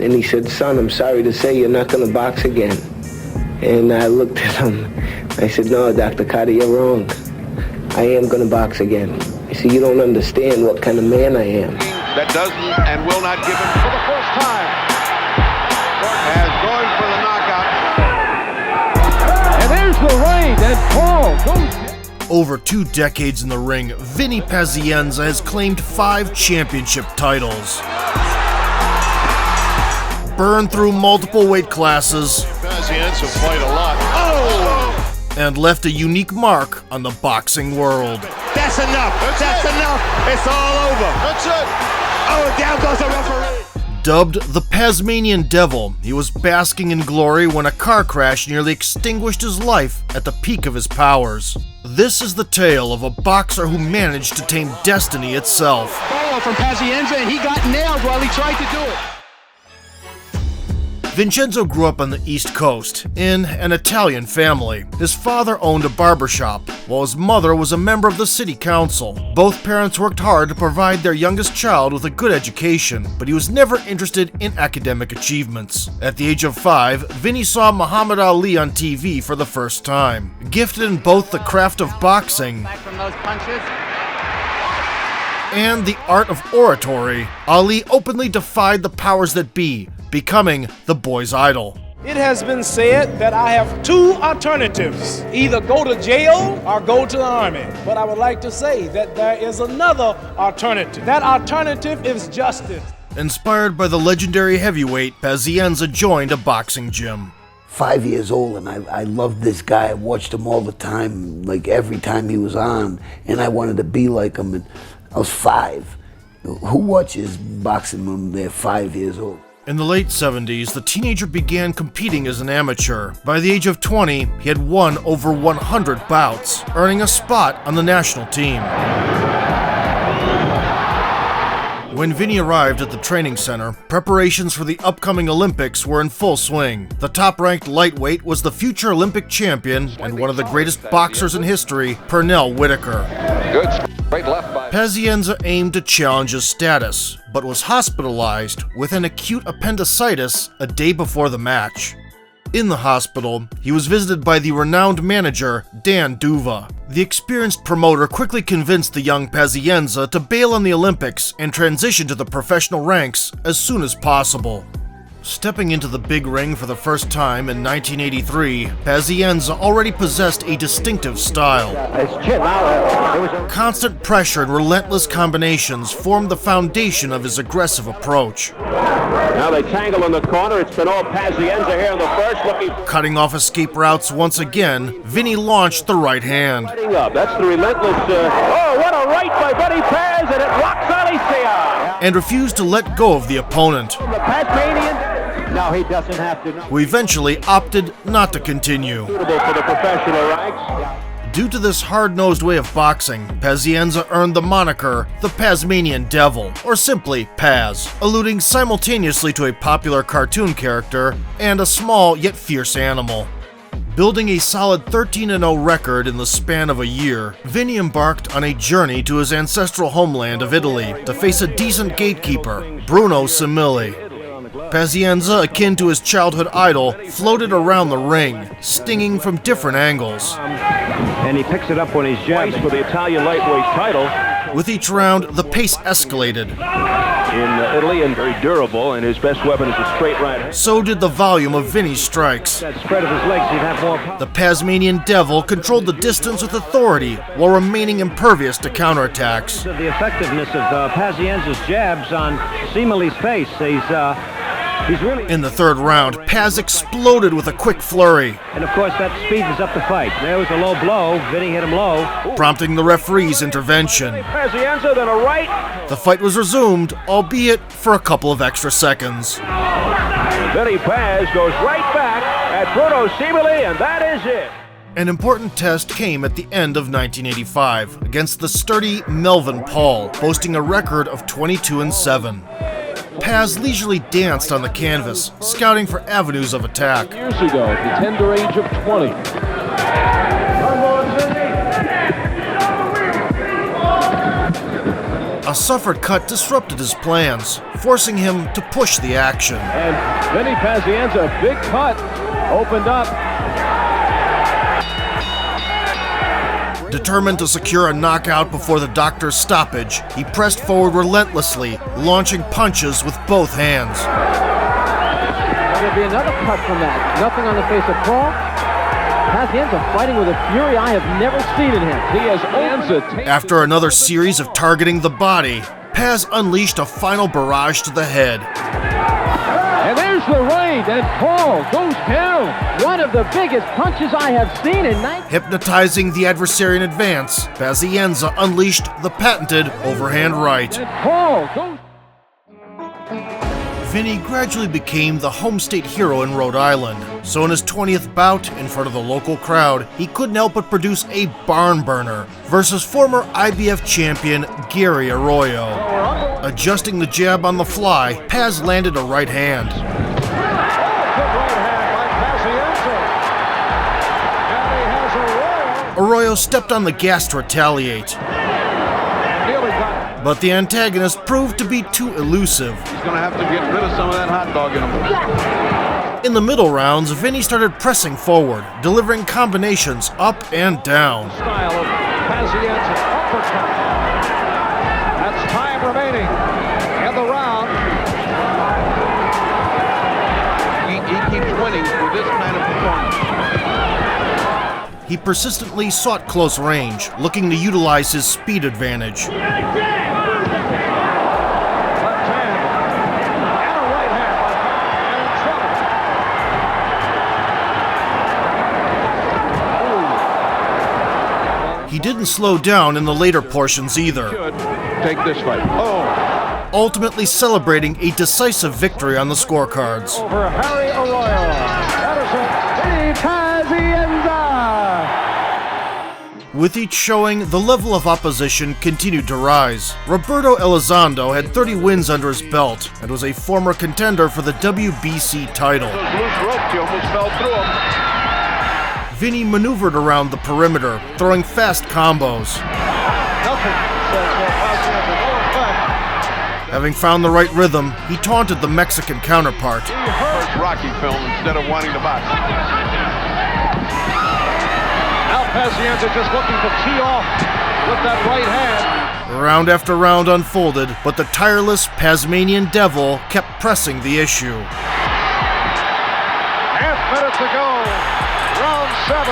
And he said, son, I'm sorry to say you're not going to box again. And I looked at him. I said, no, Dr. Carter, you're wrong. I am going to box again. He said, you don't understand what kind of man I am. That doesn't and will not give him for the first time. As going for the knockout. And there's the reign, and Paul goes. Over 2 decades in the ring, Vinny Pazienza has claimed 5 championship titles. Burned through multiple weight classes. Pazienza played a lot. Oh! And left a unique mark on the boxing world. That's enough. That's enough. It's all over. That's it. Oh, down goes the referee. Dubbed the Pazmanian Devil, he was basking in glory when a car crash nearly extinguished his life at the peak of his powers. This is the tale of a boxer who managed to tame destiny itself. Ball from Pazienza, and he got nailed while he tried to do it. Vincenzo grew up on the East Coast, in an Italian family. His father owned a barbershop, while his mother was a member of the city council. Both parents worked hard to provide their youngest child with a good education, but he was never interested in academic achievements. At the age of 5, Vinny saw Muhammad Ali on TV for the first time. Gifted in both the craft of boxing and the art of oratory, Ali openly defied the powers that be, becoming the boy's idol. It has been said that I have 2 alternatives, either go to jail or go to the army. But I would like to say that there is another alternative. That alternative is justice. Inspired by the legendary heavyweight, Pazienza joined a boxing gym. 5 years old, and I loved this guy. I watched him all the time, like every time he was on, and I wanted to be like him. And I was 5. Who watches boxing when they're 5 years old? In the late 70s, the teenager began competing as an amateur. By the age of 20, he had won over 100 bouts, earning a spot on the national team. When Vinny arrived at the training center, preparations for the upcoming Olympics were in full swing. The top-ranked lightweight was the future Olympic champion and one of the greatest boxers in history, Pernell Whitaker. Good straight left by Pazienza aimed to challenge his status, but was hospitalized with an acute appendicitis a day before the match. In the hospital, he was visited by the renowned manager, Dan Duva. The experienced promoter quickly convinced the young Pazienza to bail on the Olympics and transition to the professional ranks as soon as possible. Stepping into the big ring for the first time in 1983, Pazienza already possessed a distinctive style. Constant pressure and relentless combinations formed the foundation of his aggressive approach. Now they tangle in the corner. It's been all Pazienza here in the first. Cutting off escape routes once again, Vinny launched the right hand. That's the relentless. Oh, what a right by Vinny Paz, and it rocks Alicia. And refused to let go of the opponent, The Pazmanian. Now he doesn't have to. who eventually opted not to continue. Suitable for the professional ranks. Due to this hard-nosed way of boxing, Pazienza earned the moniker the Pazmanian Devil, or simply Paz, alluding simultaneously to a popular cartoon character and a small yet fierce animal. Building a solid 13-0 record in the span of a year, Vinny embarked on a journey to his ancestral homeland of Italy to face a decent gatekeeper, Bruno Simili. Pazienza, akin to his childhood idol, floated around the ring, stinging from different angles. And he picks it up when he's jabs for the Italian lightweight title. With each round, the pace escalated. In Italy, and very durable, and his best weapon is a straight right hand. So did the volume of Vinny's strikes. That spread of his legs, he'd have more power. The Pazmanian Devil controlled the distance with authority while remaining impervious to counterattacks. The effectiveness of Pazienza's jabs on Simili's face. He's really. In the third round, Paz exploded with a quick flurry, And of course, that speeds up the fight. There was a low blow. Vinny hit him low. prompting the referee's intervention. Pazienza, then a right. The fight was resumed, albeit for a couple of extra seconds. Vinny Paz goes right back at Bruno Simili, and that is it. An important test came at the end of 1985 against the sturdy Melvin Paul, boasting a record of 22-7. Paz leisurely danced on the canvas, scouting for avenues of attack. Years ago, at the tender age of 20. A suffered cut disrupted his plans, forcing him to push the action. And Vinny Pazienza, big cut, opened up. Determined to secure a knockout before the doctor's stoppage, he pressed forward relentlessly, launching punches with both hands. There'll be another cut from that. Nothing on the face of Paul. Pazienza fighting with a fury I have never seen in him. He has opened. After another series of targeting the body, Paz unleashed a final barrage to the head. And there's the right, and Paul goes down. One of the biggest punches I have seen in 19... Hypnotizing the adversary in advance, Pazienza unleashed the patented overhand right. And Paul goes... Vinny gradually became the home state hero in Rhode Island, so in his 20th bout in front of the local crowd, he couldn't help but produce a barn burner versus former IBF champion Gary Arroyo. Adjusting the jab on the fly, Paz landed a right hand. Good right hand by Pazienza. And he has Arroyo stepped on the gas to retaliate, but the antagonist proved to be too elusive. He's going to have to get rid of some of that hot dog in him. In the middle rounds, Vinny started pressing forward, delivering combinations up and down. Style of Pazienza uppercut. That's time remaining in the round. He keeps winning with this kind of performance. He persistently sought close range, looking to utilize his speed advantage. He didn't slow down in the later portions either, Take this fight. ultimately celebrating a decisive victory on the scorecards. Over Harry Arroyo. That is Vinny Pazienza. With each showing, the level of opposition continued to rise. Roberto Elizondo had 30 wins under his belt and was a former contender for the WBC title. Those loose ropes, you almost fell through them. Vinny maneuvered around the perimeter, throwing fast combos. Having found the right rhythm, he taunted the Mexican counterpart. First Rocky film instead of wanting to box. Now Pazienza just looking to tee off with that right hand. Round after round unfolded, but the tireless Pazmanian Devil kept pressing the issue. Half minute to go. Round 7.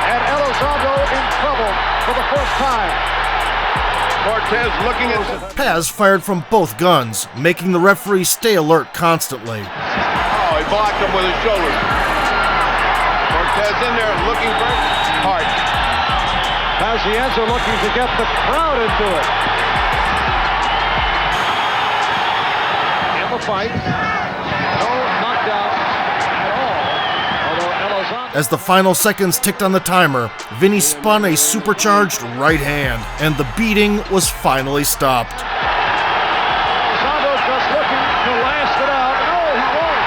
And Elizondo in trouble for the first time. Cortez looking at... Paz fired from both guns, making the referee stay alert constantly. Oh, he blocked him with his shoulders. Cortez in there looking for hard. Pazienza looking to get the crowd into it. In the fight. No knockdown at all. Although Elizondo... As the final seconds ticked on the timer, Vinny spun a supercharged right hand, and the beating was finally stopped. Elizondo just looking to last it out. No, he won't.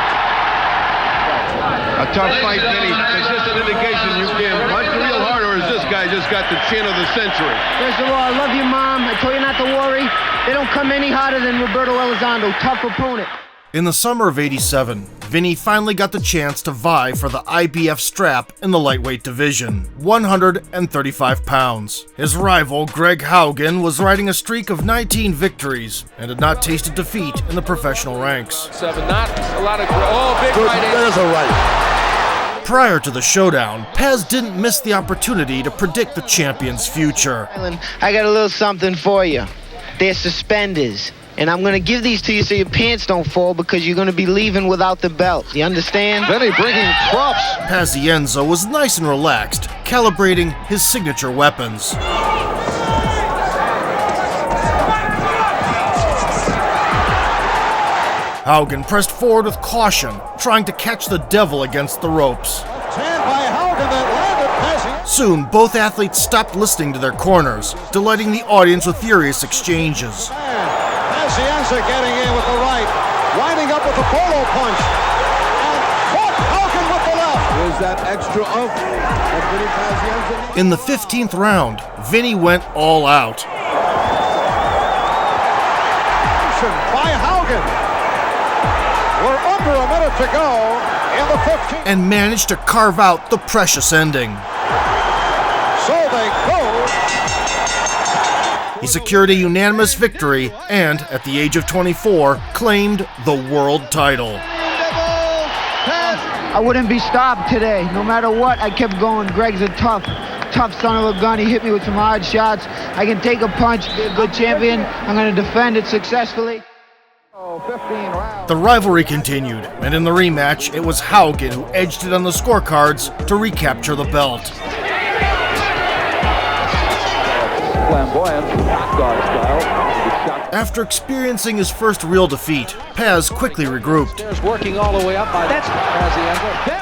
A tough fight, Vinny. It's just an indication you can punch real hard, or is this guy just got the chin of the century? First of all, I love you, Mom. I told you not to worry. They don't come any harder than Roberto Elizondo. Tough opponent. In the summer of '87, Vinny finally got the chance to vie for the IBF strap in the lightweight division, 135 pounds. His rival, Greg Haugen, was riding a streak of 19 victories and had not tasted defeat in the professional ranks. 7, not a lot of... Oh, big right hand. There's a right. Prior to the showdown, Paz didn't miss the opportunity to predict the champion's future. I got a little something for you. They're suspenders. And I'm going to give these to you so your pants don't fall because you're going to be leaving without the belt. You understand? Vinny bringing props. Pazienza was nice and relaxed, calibrating his signature weapons. Haugen pressed forward with caution, trying to catch the devil against the ropes. Soon, both athletes stopped listening to their corners, delighting the audience with furious exchanges. Pazienza getting in with the right, winding up with the polo punch, and Haugen with the left. There's that extra oomph that Vinny Pazienza. In the 15th round, Vinny went all out. by Haugen. We're under a minute to go in the 15th. And managed to carve out the precious ending. So they go. He secured a unanimous victory and, at the age of 24, claimed the world title. I wouldn't be stopped today. No matter what, I kept going. Greg's a tough son of a gun. He hit me with some hard shots. I can take a punch, be a good champion. I'm going to defend it successfully. The rivalry continued, and in the rematch, it was Haugen who edged it on the scorecards to recapture the belt. Flamboyant, guard style. After experiencing his first real defeat, Paz quickly regrouped Working all the way up by Pazienza.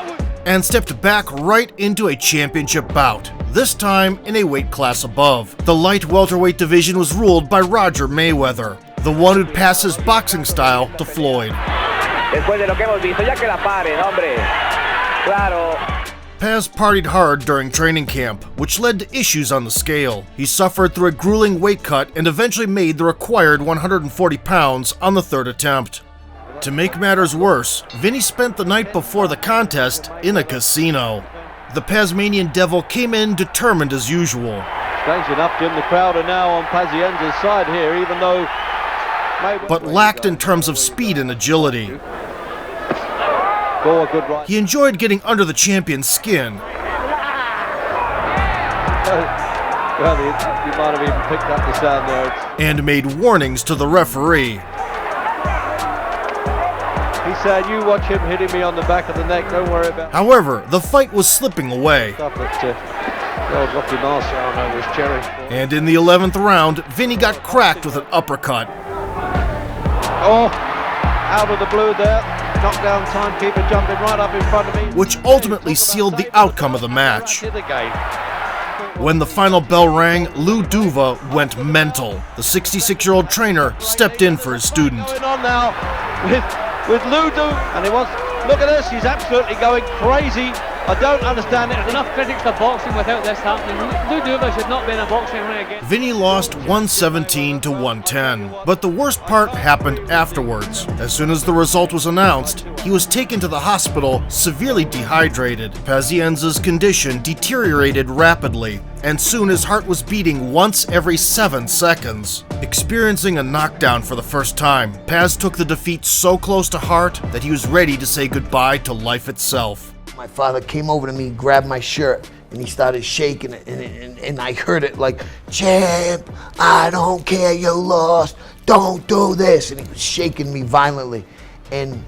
and stepped back right into a championship bout, this time in a weight class above. The light welterweight division was ruled by Roger Mayweather, the one who'd pass his boxing style to Floyd. Paz partied hard during training camp, which led to issues on the scale. He suffered through a grueling weight cut and eventually made the required 140 pounds on the third attempt. To make matters worse, Vinny spent the night before the contest in a casino. The Pazmanian Devil came in determined as usual. Strange enough, Jim, the crowd are now on Pazienza's side here, even though but lacked in terms of speed and agility. He enjoyed getting under the champion's skin. Well, you might have even picked up the sound there. And made warnings to the referee. He said, you watch him hitting me on the back of the neck, don't worry about it. However, the fight was slipping away. And in the 11th round, Vinny got cracked with an uppercut. Oh, out of the blue there. Knockdown timekeeper jumping right up in front of me. Which ultimately sealed the outcome of the match. When the final bell rang, Lou Duva went mental. The 66-year-old trainer stepped in for his student. Going on now with Lou Duva, and he wants. Look at this, he's absolutely going crazy. I don't understand it. There's enough critics of boxing without this happening. Lou Duva should not be in a boxing ring again. Vinny lost 117 to 110, but the worst part happened afterwards. As soon as the result was announced, he was taken to the hospital severely dehydrated. Pazienza's condition deteriorated rapidly, and soon his heart was beating once every 7 seconds. Experiencing a knockdown for the first time, Paz took the defeat so close to heart that he was ready to say goodbye to life itself. My father came over to me, grabbed my shirt, and he started shaking it, and I heard it like, "Champ, I don't care you lost, don't do this." And he was shaking me violently, and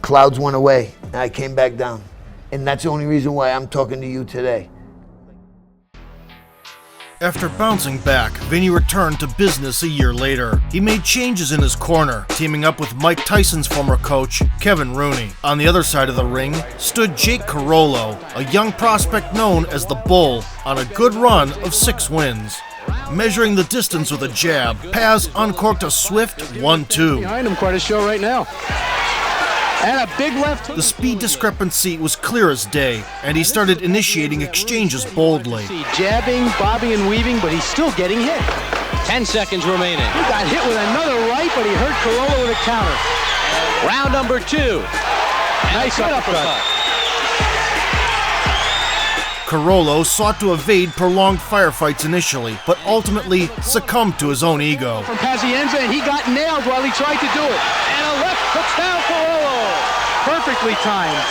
clouds went away, and I came back down. And that's the only reason why I'm talking to you today. After bouncing back, Vinny returned to business a year later. He made changes in his corner, teaming up with Mike Tyson's former coach, Kevin Rooney. On the other side of the ring stood Jake Carollo, a young prospect known as the Bull, on a good run of 6 wins. Measuring the distance with a jab, Paz uncorked a swift 1-2. Behind him, quite a show right now. And a big left hook. The speed discrepancy was clear as day, and he started initiating exchanges boldly. Jabbing, bobbing, and weaving, but he's still getting hit. 10 seconds remaining. He got hit with another right, but he hurt Carollo with a counter. Round number 2. Nice uppercut. Carollo sought to evade prolonged firefights initially, but ultimately succumbed to his own ego. From Pazienza, and he got nailed while he tried to do it. And a left hooks down Carollo. Perfectly timed.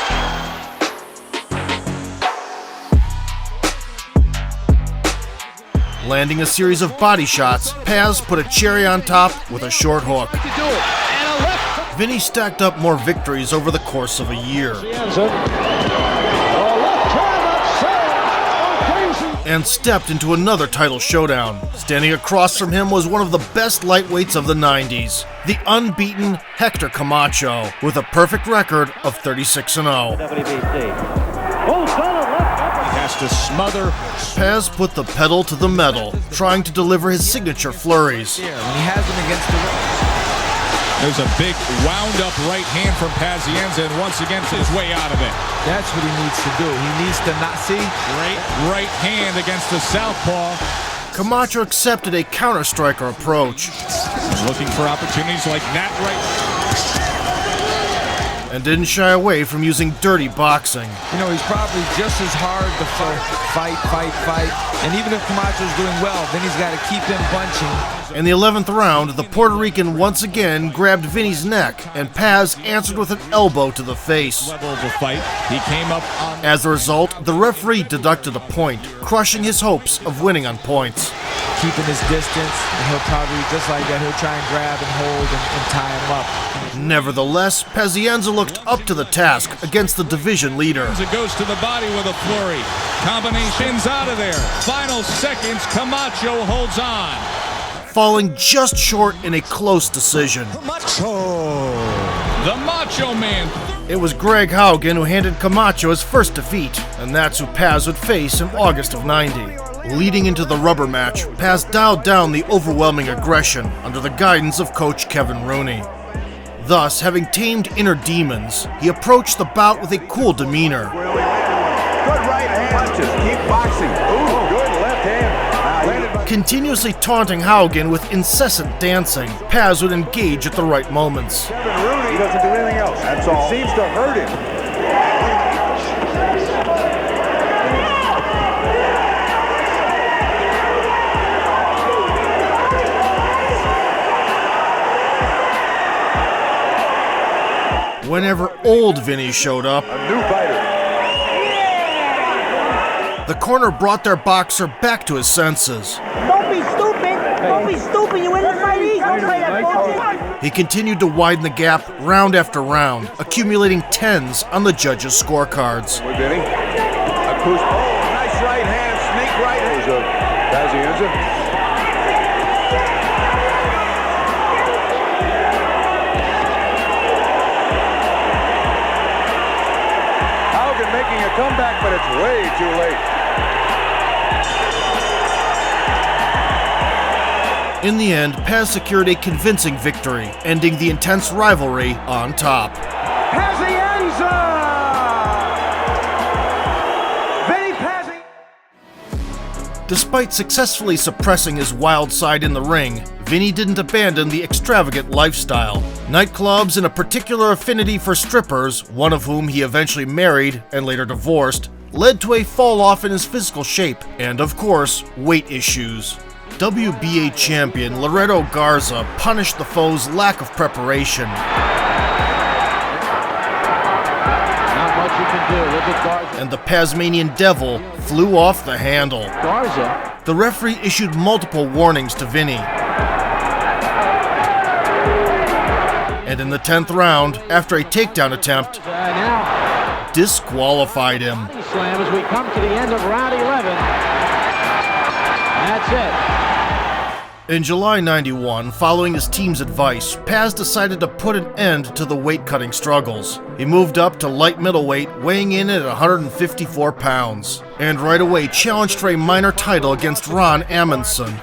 Landing a series of body shots, Paz put a cherry on top with a short hook. Vinny stacked up more victories over the course of a year. And stepped into another title showdown. Standing across from him was one of the best lightweights of the 90s, the unbeaten Hector Camacho, with a perfect record of 36-0. He has to smother. Paz put the pedal to the metal, trying to deliver his signature flurries. He has him against the ring. There's a big wound-up right hand from Pazienza, and once again, his way out of it. That's what he needs to do. He needs to not see. Great right hand against the southpaw. Camacho accepted a counter-striker approach. Looking for opportunities like that and didn't shy away from using dirty boxing. You know, he's probably just as hard to fight. And even if Camacho's doing well, then he's got to keep him bunching. In the 11th round, the Puerto Rican once again grabbed Vinny's neck, and Paz answered with an elbow to the face. level of the fight. He came up on... As a result, the referee deducted a point, crushing his hopes of winning on points. Keeping his distance, and he'll probably, just like that, he'll try and grab and hold and tie him up. Nevertheless, Pazienza looked up to the task against the division leader. It goes to the body with a flurry. Combinations out of there. Final seconds, Camacho holds on. Falling just short in a close decision. The Macho Man. It was Greg Haugen who handed Camacho his first defeat, and that's who Paz would face in August of '90. Leading into the rubber match, Paz dialed down the overwhelming aggression under the guidance of coach Kevin Rooney. Thus, having tamed inner demons, he approached the bout with a cool demeanor. Good right hand punches, keep boxing. Ooh, good left hand. Continuously taunting Haugen with incessant dancing, Paz would engage at the right moments. Kevin Rooney doesn't do anything else. That's all. It seems to hurt him. Whenever old Vinny showed up, A new fighter. the corner brought their boxer back to his senses. Don't be stupid! Don't be stupid! You win the fight easy! Don't play that bullshit! He continued to widen the gap round after round, accumulating tens on the judges' scorecards. With Vinny. Nice right hand, sneak right hand. Pazienza. Making a comeback, but it's way too late. In the end, Paz secured a convincing victory, ending the intense rivalry on top. Pazienza! Vinny Pazienza! Despite successfully suppressing his wild side in the ring, Vinny didn't abandon the extravagant lifestyle. Nightclubs and a particular affinity for strippers, one of whom he eventually married and later divorced, led to a fall-off in his physical shape and, of course, weight issues. WBA champion Loreto Garza punished the foe's lack of preparation. Not much you can do. Look at Garza. And the Pazmanian Devil flew off the handle. Garza. The referee issued multiple warnings to Vinny. And in the 10th round, after a takedown attempt, Now, disqualified him. slam as we come to the end of round 11. That's it. In July '91, following his team's advice, Paz decided to put an end to the weight-cutting struggles. He moved up to light middleweight, weighing in at 154 pounds, and right away challenged for a minor title against Ron Amundsen.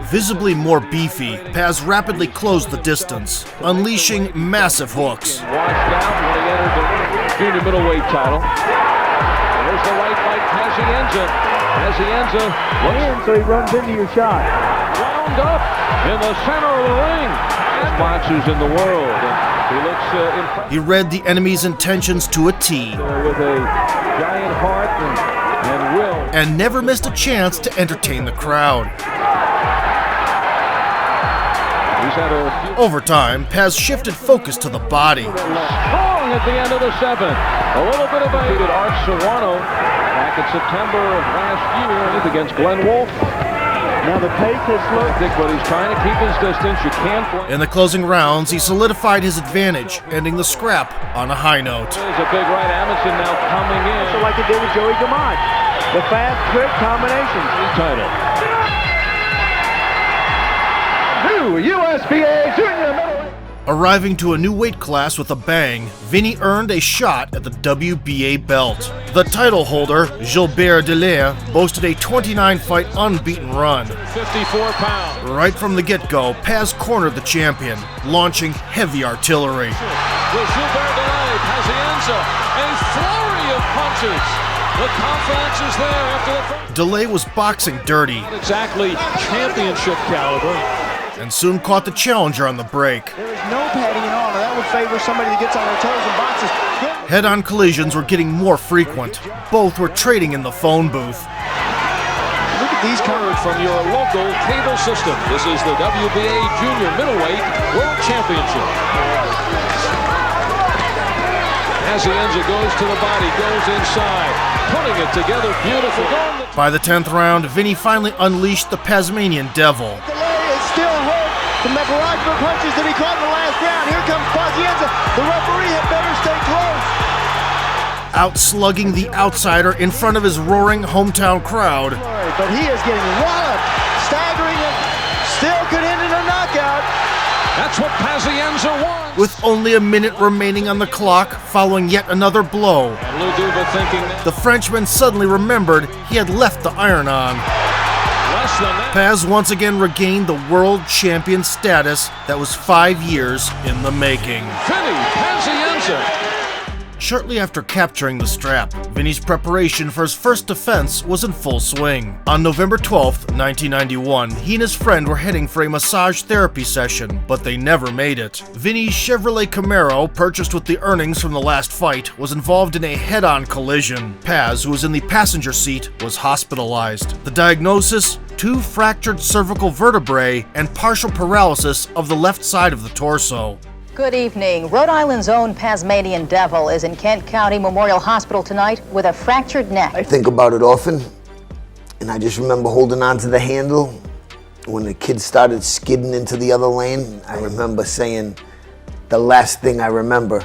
Visibly more beefy, Paz rapidly closed the distance, unleashing massive hooks. Washed out when he entered the junior middleweight title. There's the right by Pazienza. Pazienza looks in, so he runs into your shot. Wound up in the center of the ring. Best boxers in the world. He looks impressive. He read the enemy's intentions to a T. With a giant heart and will. And never missed a chance to entertain the crowd. Over time, Paz shifted focus to the body. Strong at the end of the 7th. A little bit of a Art Serrano back in September of last year against Glenwood. Now the pace has slowed, but he's trying to keep his distance. You can't play. In the closing rounds, he solidified his advantage, ending the scrap on a high note. There's a big right. Amundsen now coming in. So like they did with Joey Gamad. The fast, quick combinations. Title. USBA Junior Middleweight. Arriving to a new weight class with a bang, Vinny earned a shot at the WBA belt. The title holder, Gilbert Delaire, boasted a 29-fight unbeaten run. 54 pounds. Right from the get-go, Paz cornered the champion, launching heavy artillery. With Gilbert Delaire, Pazienza Pazienza, a flurry of punches. The confidence is there after the first. DeLay was boxing dirty. Not exactly championship caliber. And soon caught the challenger on the break. There is no padding in armor. That would favor somebody that gets on their toes and boxes. Head-on collisions were getting more frequent. Both were trading in the phone booth. Look at these cards from your local cable system. This is the WBA Junior Middleweight World Championship. Pazienza goes to the body, goes inside, putting it together, beautiful. By the 10th round, Vinny finally unleashed the Pazmanian Devil. DeLay is still hurt from the barrage of punches that he caught in the last round. Here comes Pazienza. The referee had better stay close. Outslugging the outsider in front of his roaring hometown crowd. But he is getting walloped, staggering it, still could end in a knockout. That's what Pazienza wants. With only a minute remaining on the clock, following yet another blow, the Frenchman suddenly remembered he had left the iron on. Paz once again regained the world champion status that was 5 years in the making. Vinny Pazienza. Shortly after capturing the strap, Vinny's preparation for his first defense was in full swing. On November 12th, 1991, he and his friend were heading for a massage therapy session, but they never made it. Vinny's Chevrolet Camaro, purchased with the earnings from the last fight, was involved in a head-on collision. Paz, who was in the passenger seat, was hospitalized. The diagnosis? 2 fractured cervical vertebrae and partial paralysis of the left side of the torso. Good evening. Rhode Island's own Pazmanian Devil is in Kent County Memorial Hospital tonight with a fractured neck. I think about it often, and I just remember holding on to the handle. When the kid started skidding into the other lane, I remember saying, the last thing I remember,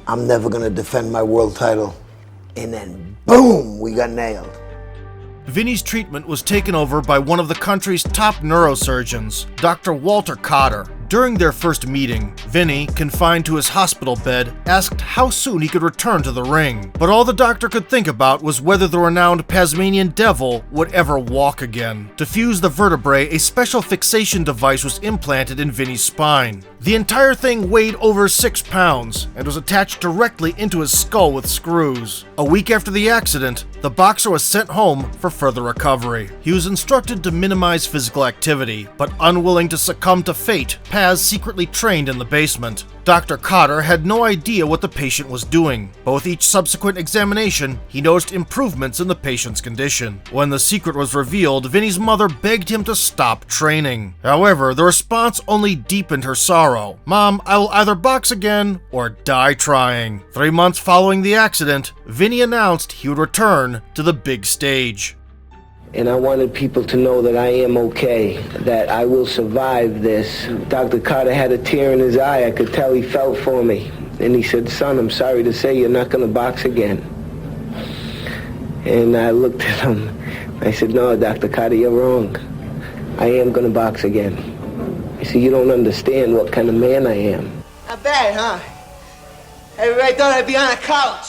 I'm never gonna defend my world title. And then, boom, we got nailed. Vinny's treatment was taken over by one of the country's top neurosurgeons, Dr. Walter Cotter. During their first meeting, Vinny, confined to his hospital bed, asked how soon he could return to the ring. But all the doctor could think about was whether the renowned Pazmanian Devil would ever walk again. To fuse the vertebrae, a special fixation device was implanted in Vinny's spine. The entire thing weighed over 6 pounds and was attached directly into his skull with screws. A week after the accident, the boxer was sent home for further recovery. He was instructed to minimize physical activity, but unwilling to succumb to fate, Paz secretly trained in the basement. Dr. Cotter had no idea what the patient was doing, but with each subsequent examination, he noticed improvements in the patient's condition. When the secret was revealed, Vinny's mother begged him to stop training. However, the response only deepened her sorrow. "Mom, I will either box again or die trying." 3 months following the accident, Vinny announced he would return to the big stage. And I wanted people to know that I am okay, that I will survive this. Dr. Cotter had a tear in his eye. I could tell he felt for me. And he said, "Son, I'm sorry to say you're not going to box again." And I looked at him. I said, "No, Dr. Cotter, you're wrong. I am going to box again." He said, "You don't understand what kind of man I am." Not bad, huh? Everybody thought I'd be on a couch.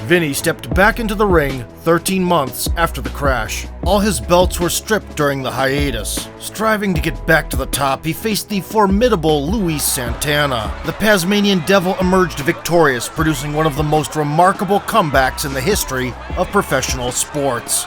Vinny stepped back into the ring 13 months after the crash. All his belts were stripped during the hiatus. Striving to get back to the top, he faced the formidable Luis Santana. The Pazmanian Devil emerged victorious, producing one of the most remarkable comebacks in the history of professional sports.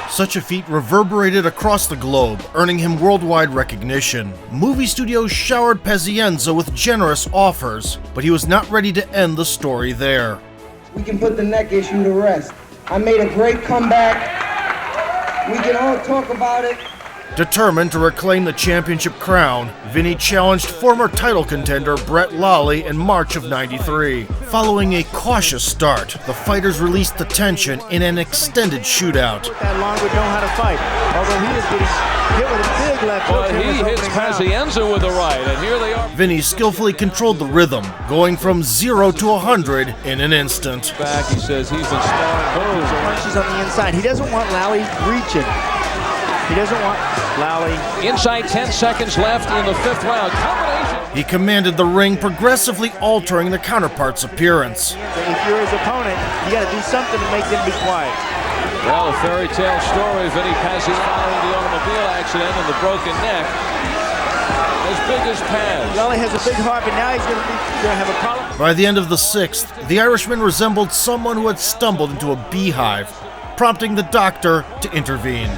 Such a feat reverberated across the globe, earning him worldwide recognition. Movie studios showered Pazienza with generous offers, but he was not ready to end the story there. We can put the neck issue to rest. I made a great comeback. We can all talk about it. Determined to reclaim the championship crown, Vinny challenged former title contender Brett Lawley in March of '93. Following a cautious start, the fighters released the tension in an extended shootout. That long would know how to fight, although he is getting hit with a big left hook. But he hits Pazienza with a right, and here they are. Vinny skillfully controlled the rhythm, going from 0 to 100 in an instant. Back, he says he's been sparring moves. Punches on the inside. He doesn't want Lally reaching. He doesn't want Lally. Inside 10 seconds left in the 5th round. Combination. He commanded the ring, progressively altering the counterpart's appearance. If you're his opponent, you got to do something to make them be quiet. Well, a fairy tale story. Vinny Pazienza following the automobile accident and the broken neck. as big as Paz. He only has a big heart, but now he's going to have a problem. By the end of the 6th, the Irishman resembled someone who had stumbled into a beehive, prompting the doctor to intervene.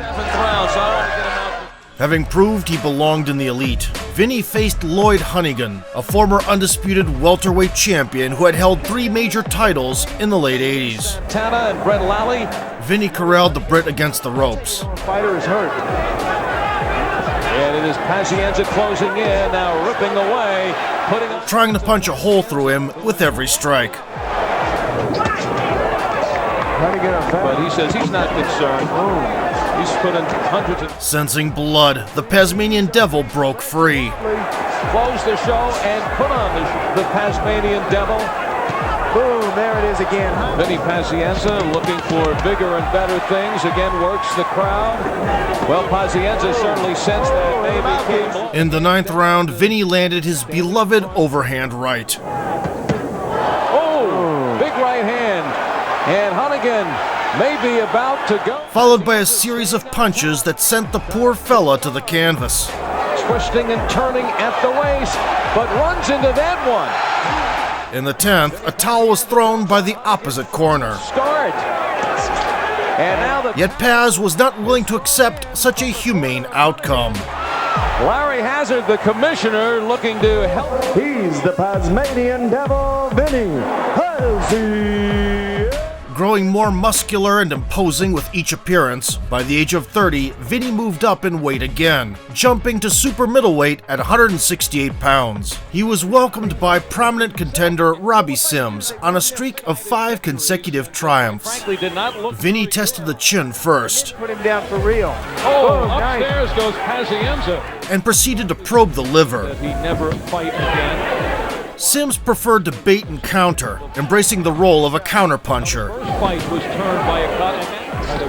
Having proved he belonged in the elite, Vinny faced Lloyd Honeyghan, a former undisputed welterweight champion who had held 3 major titles in the late 80s. Tana and Brett Lally. Vinny corralled the Brit against the ropes. The fighter is hurt. And it is Pazienza closing in, now ripping away, trying to punch a hole through him with every strike. But he says he's not concerned. He's put in hundreds of... Sensing blood, the Pazmanian Devil broke free. Closed the show and put on the Pazmanian Devil. Boom, there it is again. Vinny Pazienza looking for bigger and better things. Again, works the crowd. Well, Pazienza certainly sensed that maybe came... In the 9th round, Vinny landed his beloved overhand right. Oh, big right hand. And Honeyghan may be about to go. Followed by a series of punches that sent the poor fella to the canvas. Twisting and turning at the waist, but runs into that one. In the 10th, a towel was thrown by the opposite corner. Start. And now Yet Paz was not willing to accept such a humane outcome. Larry Hazard, the commissioner, looking to help. He's the Pazmanian Devil, Vinny Pazienza. Growing more muscular and imposing with each appearance, by the age of 30, Vinny moved up in weight again, jumping to super middleweight at 168 pounds. He was welcomed by prominent contender Robbie Sims on a streak of 5 consecutive triumphs. Frankly, did not look. Vinny tested the chin first. Put him down for real. Oh, upstairs goes Pazienza. And proceeded to probe the liver. He never fight again. Sims preferred to bait and counter, embracing the role of a counterpuncher. First fight was turned by a cut.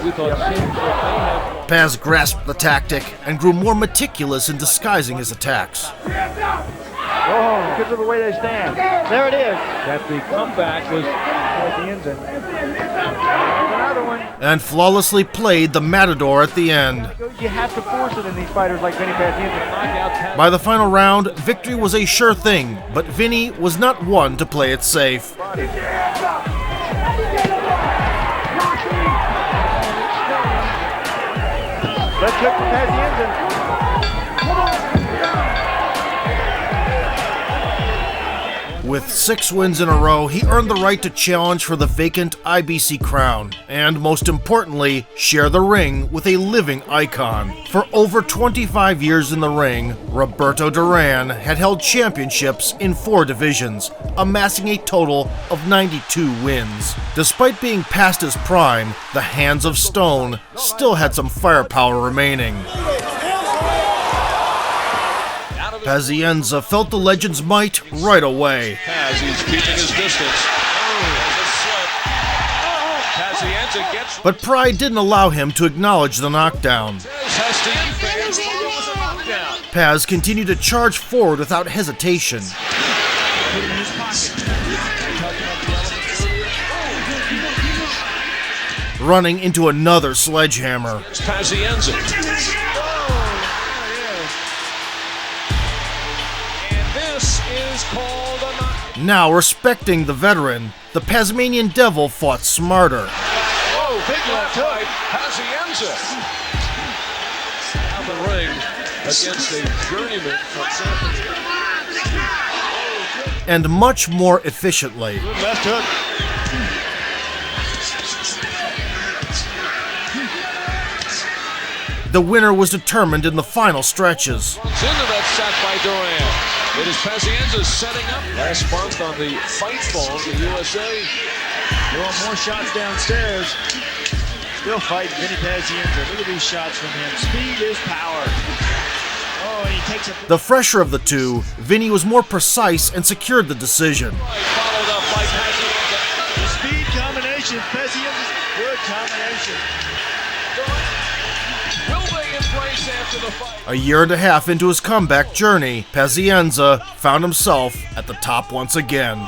We thought Sims may have... Paz grasped the tactic and grew more meticulous in disguising his attacks. Oh, because of the way they stand. There it is. That the comeback was another one. And flawlessly played the matador at the end. You have to force it in these fighters like Vinny Pazienza. By the final round, victory was a sure thing, but Vinny was not one to play it safe. Let's look for Pazienza. With 6 wins in a row, he earned the right to challenge for the vacant IBC crown, and most importantly, share the ring with a living icon. For over 25 years in the ring, Roberto Duran had held championships in 4 divisions, amassing a total of 92 wins. Despite being past his prime, the Hands of Stone still had some firepower remaining. Pazienza felt the legend's might right away. He's keeping his distance. But pride didn't allow him to acknowledge the knockdown. Paz continued to charge forward without hesitation. Running into another sledgehammer. Now, respecting the veteran, the Pazmanian Devil fought smarter. Oh, big left hook. Pazienza. Out the ring against a journeyman from San Francisco. And much more efficiently. Good left hook. The winner was determined in the final stretches. Into that shot by Duran. It is Pazienza setting up. Last month on the fight phone, the USA. There are more shots downstairs. Still fighting Vinny Pazienza. Look at these shots from him. Speed is power. Oh, and he takes it. The fresher of the two, Vinny was more precise and secured the decision. Followed up by Pazienza. Speed combination. Pazienza's good combination. After the fight. A year and a half into his comeback journey, Pazienza found himself at the top once again.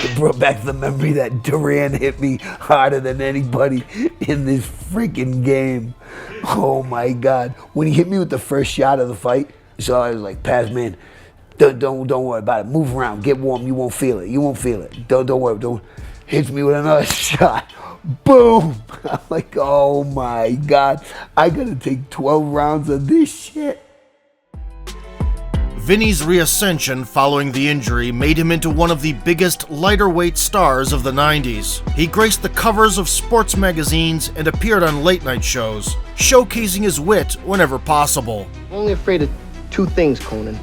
It brought back the memory that Duran hit me harder than anybody in this freaking game. Oh my God. When he hit me with the first shot of the fight, so I was like, Paz, man, don't worry about it. Move around, get warm, you won't feel it. You won't feel it. Don't worry, hits me with another shot. Boom! I'm like, oh my God, I gotta take 12 rounds of this shit. Vinny's reascension following the injury made him into one of the biggest lighter-weight stars of the 90s. He graced the covers of sports magazines and appeared on late-night shows, showcasing his wit whenever possible. I'm only afraid of two things, Conan.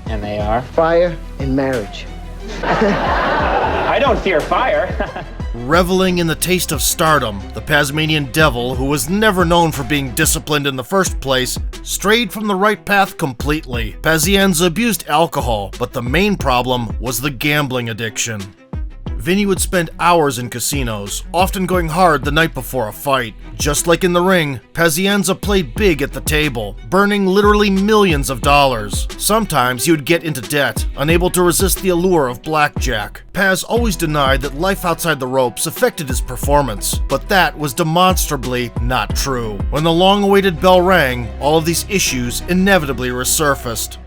And they are? Fire and marriage. I don't fear fire. Reveling in the taste of stardom, the Pazmanian Devil, who was never known for being disciplined in the first place, strayed from the right path completely. Pazienza abused alcohol, but the main problem was the gambling addiction. Vinny would spend hours in casinos, often going hard the night before a fight. Just like in the ring, Pazienza played big at the table, burning literally millions of dollars. Sometimes he would get into debt, unable to resist the allure of blackjack. Paz always denied that life outside the ropes affected his performance, but that was demonstrably not true. When the long-awaited bell rang, all of these issues inevitably resurfaced.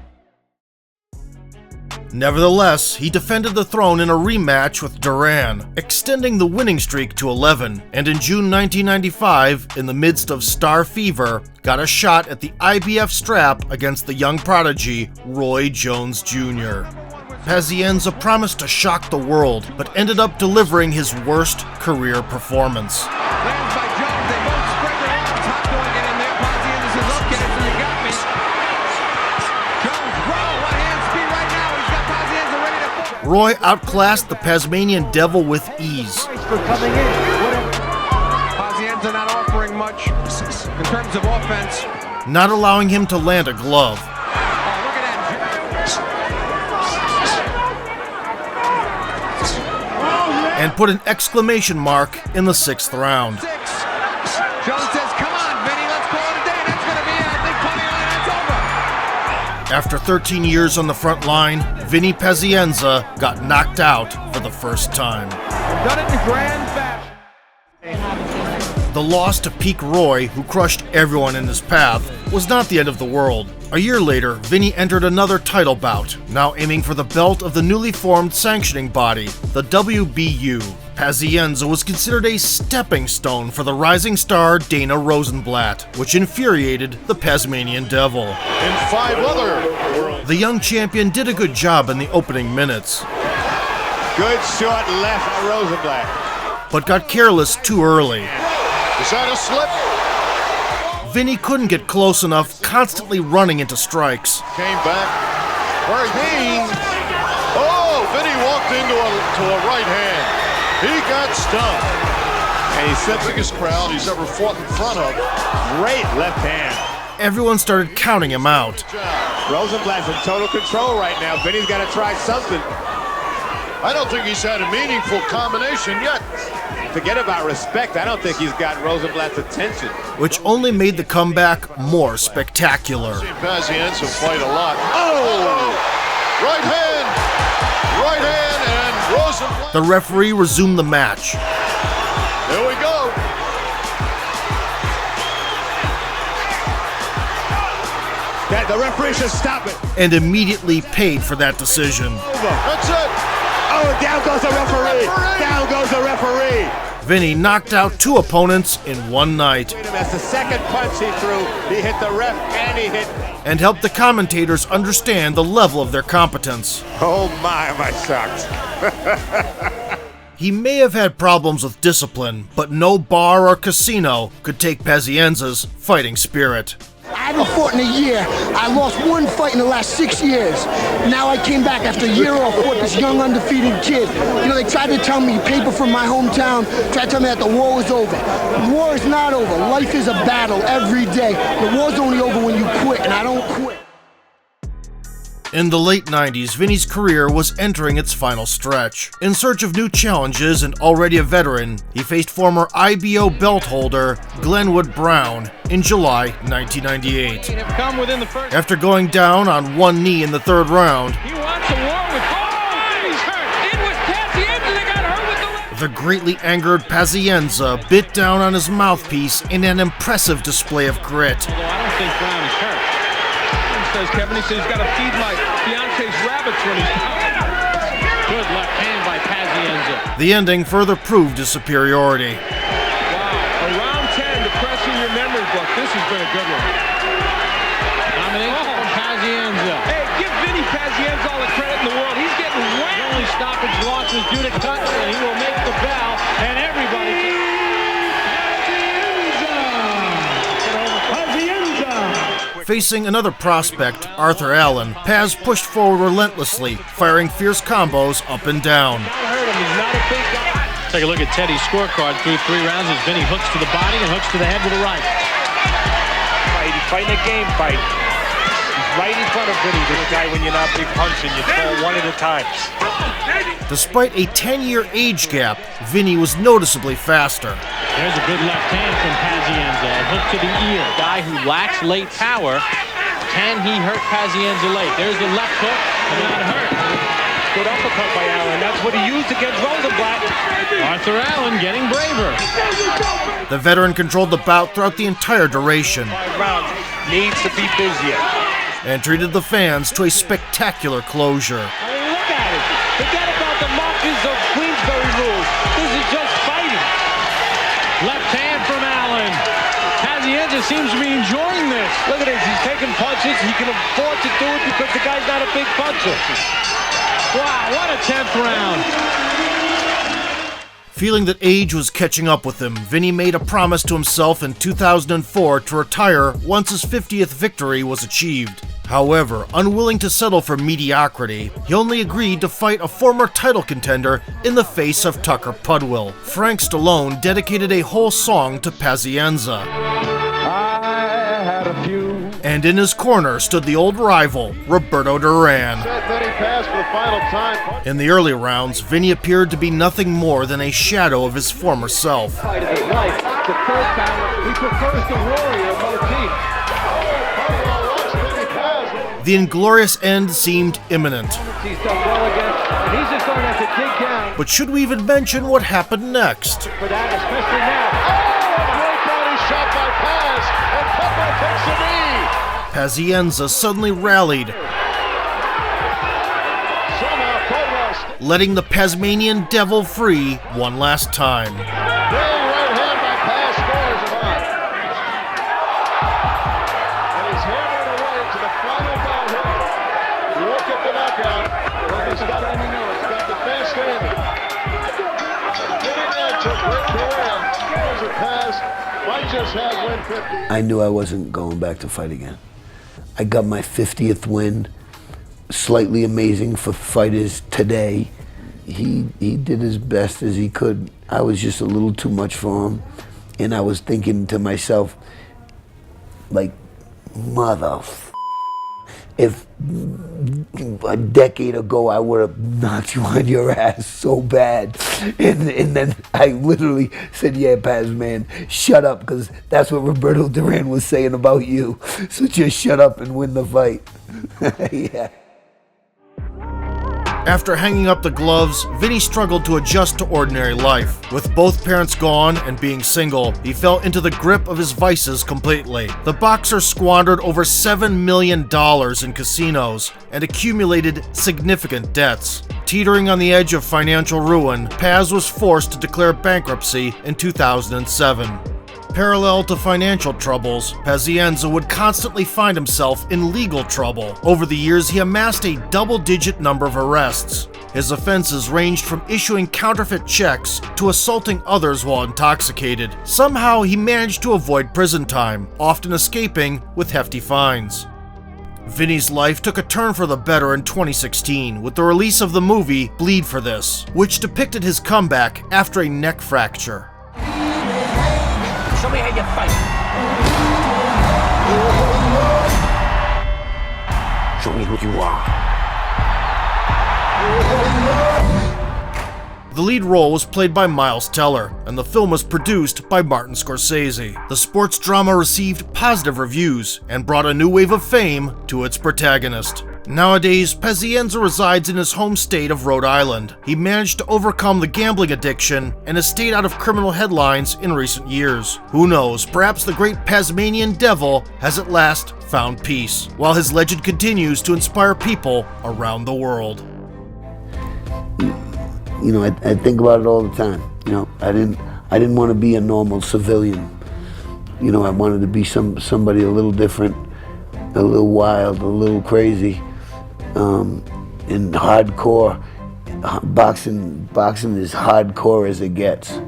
Nevertheless, he defended the throne in a rematch with Duran, extending the winning streak to 11, and in June 1995, in the midst of star fever, got a shot at the IBF strap against the young prodigy, Roy Jones Jr. Pazienza promised to shock the world, but ended up delivering his worst career performance. Lands by Jones, they both spread their arms, hot going in there. Pazienza says, okay, so you got me. Jones, roll, one hand speed right now. He's got Pazienza ready to... Roy outclassed the Pazmanian Devil with ease. For coming in. Pazienza not offering much in terms of offense. Not allowing him to land a glove. And put an exclamation mark in the 6th round. Jones says, come on, Vinny, let's call it a day. That's going to be it. I think that's over. After 13 years on the front line, Vinny Pazienza got knocked out for the first time. Done it in grand fashion. The loss to Peak Roy, who crushed everyone in his path, was not the end of the world. A year later, Vinny entered another title bout, now aiming for the belt of the newly formed sanctioning body, the WBU. Pazienza was considered a stepping stone for the rising star Dana Rosenblatt, which infuriated the Pazmanian Devil. And 5 other. The young champion did a good job in the opening minutes. Good short left by Rosenblatt. But got careless too early. Is that a slip? Vinny couldn't get close enough, constantly running into strikes. Came back. Very clean. Oh, Vinny walked into a right hand. He got stunned. And he's the biggest crowd he's ever fought in front of. Great left hand. Everyone started counting him out. Rosenblatt's in total control right now. Vinny's got to try something. I don't think he's had a meaningful combination yet. Forget about respect. I don't think he's got Rosenblatt's attention. Which only made the comeback more spectacular. I've seen Pazienza fight a lot. Oh! Right hand, and Rosenblatt. The referee resumed the match. Here we go. The referee should stop it. And immediately paid for that decision. That's it. Oh, down goes the referee. Down goes the referee. Vinny knocked out 2 opponents in one night. That's the second punch he threw. He hit the ref and he hit... And helped the commentators understand the level of their competence. Oh my, am I shocked. He may have had problems with discipline, but no bar or casino could take Pazienza's fighting spirit. I haven't fought in a year. I lost 1 fight in the last 6 years. Now I came back after a year off, fought this young undefeated kid. You know, they tried to tell me, paper from my hometown, tried to tell me that the war was over. The war is not over. Life is a battle every day. The war's only over when you quit, and I don't quit. In the late 90s, Vinny's career was entering its final stretch. In search of new challenges and already a veteran, he faced former IBO belt holder Glenwood Brown in July 1998. After going down on one knee in the 3rd round, The greatly angered Pazienza bit down on his mouthpiece in an impressive display of grit. Although I don't think Brown is hurt. Says Kevin, he says he's got to feed my fiance's rabbits when he's good left hand by Pazienza. The ending further proved his superiority. Wow, around 10 to press in your memory book. This has been a good one. Domination from Pazienza. Hey, give Vinny Pazienza all the credit in the world. He's getting whacked. The only stoppage loss was due to cuts, and he will make the bell, and everybody can... Facing another prospect, Arthur Allen, Paz pushed forward relentlessly, firing fierce combos up and down. Take a look at Teddy's scorecard through 3 rounds as Vinny hooks to the body and hooks to the head with a right. He's fighting a game fight. He's right in front of Vinny, this guy, when you're not big punching. You throw one at a time. Despite a 10-year age gap, Vinny was noticeably faster. There's a good left hand from Pazienza. A hook to the ear. Guy who lacks late power. Can he hurt Pazienza late? There's the left hook, and not hurt. Good uppercut by Allen. That's what he used against Rosenblatt. Arthur Allen getting braver. The veteran controlled the bout throughout the entire duration. 5 rounds. Needs to be busier. And treated the fans to a spectacular closure. I mean, look at it. Forget about the marches of Queensberry rules. This is just fighting. Left hand from Allen. Pazienza seems to be enjoying this. Look at this. He's taking punches. He can afford to do it because the guy's not a big puncher. Wow, what a 10th round. Feeling that age was catching up with him, Vinny made a promise to himself in 2004 to retire once his 50th victory was achieved. However, unwilling to settle for mediocrity, he only agreed to fight a former title contender in the face of Tucker Pudwill. Frank Stallone dedicated a whole song to Pazienza. And in his corner stood the old rival, Roberto Duran. In the early rounds, Vinny appeared to be nothing more than a shadow of his former self. The inglorious end seemed imminent. But should we even mention what happened next? Pazienza suddenly rallied, letting the Pazmanian Devil free one last time. I knew I wasn't going back to fight again. I got my 50th win, slightly amazing for fighters today. He did as best as he could. I was just a little too much for him, and I was thinking to myself, like, if a decade ago I would have knocked you on your ass so bad. And then I literally said, yeah, Paz, man, shut up, because that's what Roberto Duran was saying about you. So just shut up and win the fight. Yeah. After hanging up the gloves, Vinny struggled to adjust to ordinary life. With both parents gone and being single, he fell into the grip of his vices completely. The boxer squandered over $7 million in casinos and accumulated significant debts. Teetering on the edge of financial ruin, Paz was forced to declare bankruptcy in 2007. Parallel to financial troubles, Pazienza would constantly find himself in legal trouble. Over the years, he amassed a double-digit number of arrests. His offenses ranged from issuing counterfeit checks to assaulting others while intoxicated. Somehow, he managed to avoid prison time, often escaping with hefty fines. Vinny's life took a turn for the better in 2016 with the release of the movie Bleed for This, which depicted his comeback after a neck fracture. Show me how you fight. Show me who you are. The lead role was played by Miles Teller, and the film was produced by Martin Scorsese. The sports drama received positive reviews and brought a new wave of fame to its protagonist. Nowadays, Pazienza resides in his home state of Rhode Island. He managed to overcome the gambling addiction and has stayed out of criminal headlines in recent years. Who knows, perhaps the great Pazmanian Devil has at last found peace, while his legend continues to inspire people around the world. You know, I think about it all the time. You know, I didn't want to be a normal civilian. You know, I wanted to be somebody a little different, a little wild, a little crazy. And hardcore, boxing is hardcore as it gets.